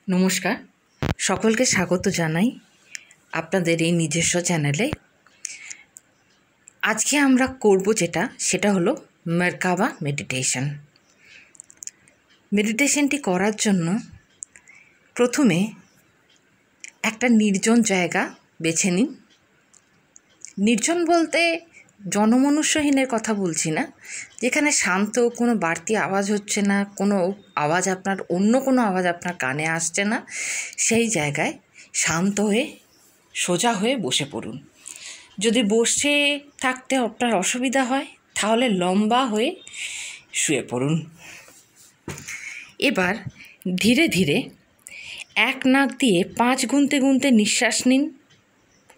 নমস্কার, সকলকে স্বাগত জানাই আপনাদের এই নিজস্ব চ্যানেলে। আজকে আমরা করব সেটা হলো মার্কাবা মেডিটেশন। মেডিটেশনটি করার জন্য প্রথমে একটা নির্জন জায়গা বেছে নিন। নির্জন বলতে জনমনুষ্যহীনের কথা বলছি না, যেখানে শান্ত, কোনো বাড়তি আওয়াজ হচ্ছে না, কোনো আওয়াজ অন্য কোনো আওয়াজ আপনার কানে আসছে না। সেই জায়গায় শান্ত হয়ে সোজা হয়ে বসে পড়ুন। যদি বসে থাকতে আপনার অসুবিধা হয় তাহলে লম্বা হয়ে শুয়ে পড়ুন। এবার ধীরে ধীরে এক নাক দিয়ে 5 গুনতে গুনতে নিঃশ্বাস নিন,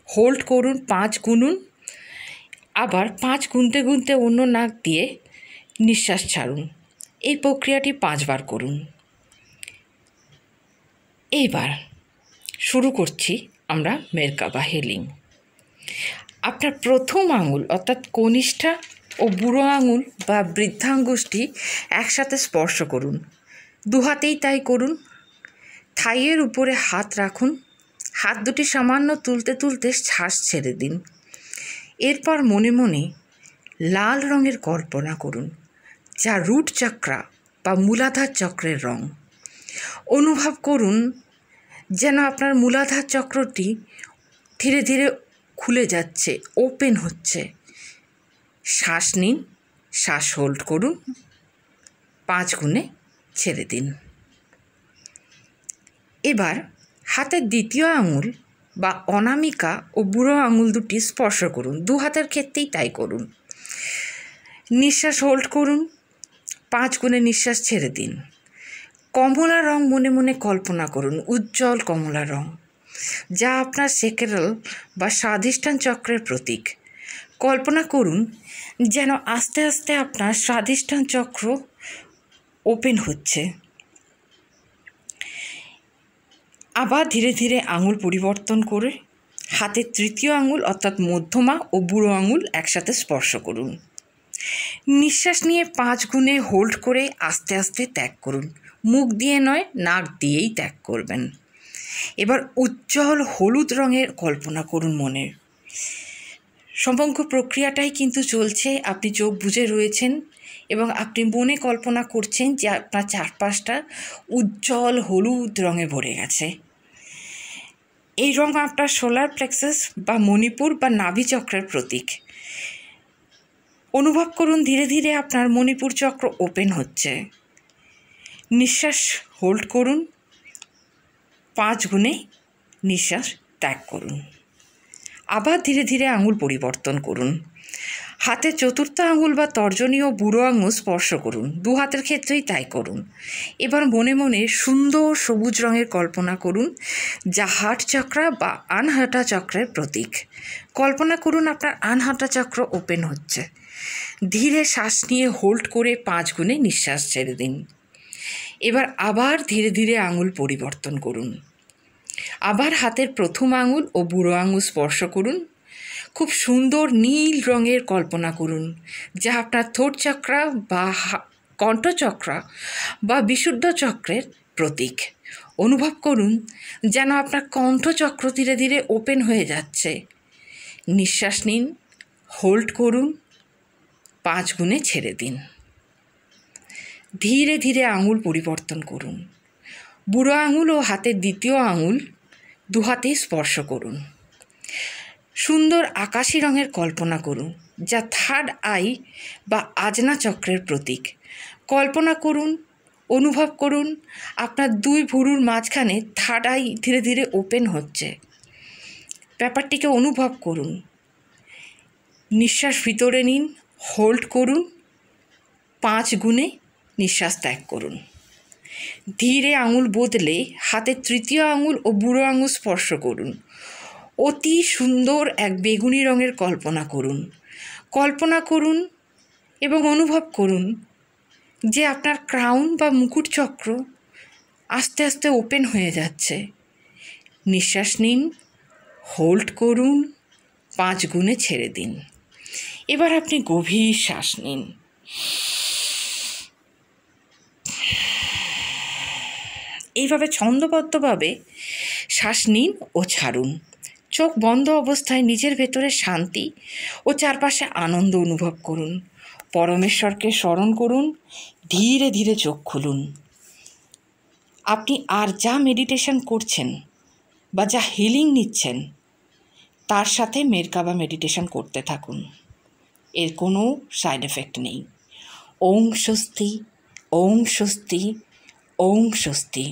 হোল্ড করুন, 5 গুনুন, আবার 5 গুনতে গুনতে অন্য নাক দিয়ে নিঃশ্বাস ছাড়ুন। এই প্রক্রিয়াটি 5 বার করুন। এইবার শুরু করছি আমরা মার্কাবা হিলিং। আপনার প্রথম আঙুল অর্থাৎ কনিষ্ঠা ও বুড়ো আঙুল বা বৃদ্ধাঙ্গুষ্ঠী একসাথে স্পর্শ করুন। 2 হাতেই তাই করুন। থাইয়ের উপরে হাত রাখুন। হাত দুটি সামান্য তুলতে তুলতে শ্বাস ছেড়ে দিন। এরপর মনে মনে লাল রঙের কল্পনা করুন, যা রুট চক্রা বা মূলাধার চক্রের রং। অনুভব করুন যেন আপনার মূলাধার চক্রটি ধীরে ধীরে খুলে যাচ্ছে, ওপেন হচ্ছে। শ্বাস নিন, শ্বাস হোল্ড করুন, 5 গুণে ছেড়ে দিন। এবার হাতের দ্বিতীয় আঙুল বা অনামিকা ও বুড়ো আঙুল দুটি স্পর্শ করুন। 2 হাতের ক্ষেত্রেই তাই করুন। নিঃশ্বাস হোল্ড করুন, 5 গুণে নিঃশ্বাস ছেড়ে দিন। কমলা রং মনে মনে কল্পনা করুন, উজ্জ্বল কমলা রং, যা আপনার সেকেরাল বা স্বাধিষ্ঠান চক্রের প্রতীক। কল্পনা করুন যেন আস্তে আস্তে আপনার স্বাধিষ্ঠান চক্র ওপেন হচ্ছে। আবার ধীরে ধীরে আঙুল পরিবর্তন করে হাতের তৃতীয় আঙুল অর্থাৎ মধ্যমা ও বুড়ো আঙুল একসাথে স্পর্শ করুন। নিঃশ্বাস নিয়ে 5 গুণে হোল্ড করে আস্তে আস্তে ত্যাগ করুন। মুখ দিয়ে নয়, নাক দিয়েই ত্যাগ করবেন। এবার উজ্জ্বল হলুদ রঙের কল্পনা করুন মনে। সমগ্র প্রক্রিয়াটাই কিন্তু চলছে, আপনি চোখ বুজে রয়েছেন এবং আপনি মনে কল্পনা করছেন যে আপনার চারপাশটা উজ্জ্বল হলুদ রঙে ভরে গেছে। এই রঙ আপনার সোলার প্লেক্সাস বা মণিপুর বা নাভি চক্রের প্রতীক। অনুভব করুন ধীরে ধীরে আপনার মণিপুর চক্র ওপেন হচ্ছে। নিঃশ্বাস হোল্ড করুন, 5 গুণে নিঃশ্বাস ত্যাগ করুন। আবার ধীরে ধীরে আঙুল পরিবর্তন করুন। হাতের চতুর্থ আঙুল বা তর্জনী ও বুড়ো আঙুল স্পর্শ করুন। 2 হাতের ক্ষেত্রেই তাই করুন। এবার মনে মনে সুন্দর সবুজ রঙের কল্পনা করুন, যা হার্ট চক্র বা আনহাটা চক্রের প্রতীক। কল্পনা করুন আপনার আনহাটা চক্র ওপেন হচ্ছে। ধীরে শ্বাস নিয়ে হোল্ড করে 5 গুণে নিঃশ্বাস ছেড়ে দিন। এবার আবার ধীরে ধীরে আঙুল পরিবর্তন করুন। আবার হাতের প্রথম আঙুল ও বুড়ো আঙুল স্পর্শ করুন। খুব সুন্দর নীল রঙের কল্পনা করুন, যা আপনার থ্রোট চক্র বা কণ্ঠচক্র বা বিশুদ্ধ চক্রের প্রতীক। অনুভব করুন যেন আপনার কণ্ঠচক্র ধীরে ধীরে ওপেন হয়ে যাচ্ছে। নিঃশ্বাস নিন, হোল্ড করুন, 5 গুণে ছেড়ে দিন। ধীরে ধীরে আঙুল পরিবর্তন করুন। বুড়ো আঙুল ও হাতের দ্বিতীয় আঙুল 2 হাতেই স্পর্শ করুন। সুন্দর আকাশি রঙের কল্পনা করুন, যা থার্ড আই বা আজনা চক্রের প্রতীক। কল্পনা করুন, অনুভব করুন আপনার 2 ভুরুর মাঝখানে থার্ড আই ধীরে ধীরে ওপেন হচ্ছে। ব্যাপারটিকে অনুভব করুন। নিঃশ্বাস ভিতরে নিন, হোল্ড করুন, 5 গুণে নিঃশ্বাস ত্যাগ করুন। ধীরে আঙুল বদলে হাতের তৃতীয় আঙুল ও বুড়ো আঙুল স্পর্শ করুন। অতি সুন্দর এক বেগুনি রঙের কল্পনা করুন। কল্পনা করুন এবং অনুভব করুন যে আপনার ক্রাউন বা মুকুট চক্র আস্তে আস্তে ওপেন হয়ে যাচ্ছে। নিঃশ্বাস নিন, হোল্ড করুন, 5 গুণে ছেড়ে দিন। এবার আপনি গভীর শ্বাস নিন। এইভাবে ছন্দবদ্ধভাবে শ্বাস নিন ও ছাড়ুন। চোখ বন্ধ অবস্থায় নিজের ভেতরে শান্তি ও চারপাশে আনন্দ অনুভব করুন। পরমেশ্বরকে স্মরণ করুন। ধীরে ধীরে চোখ খুলুন। আপনি আর যা মেডিটেশন করছেন বা যা হিলিং নিচ্ছেন তার সাথে মেরকাবা মেডিটেশন করতে থাকুন। এর কোনো সাইড এফেক্ট নেই। ওং স্বস্তি, ওং স্বস্তি, ওং স্বস্তি।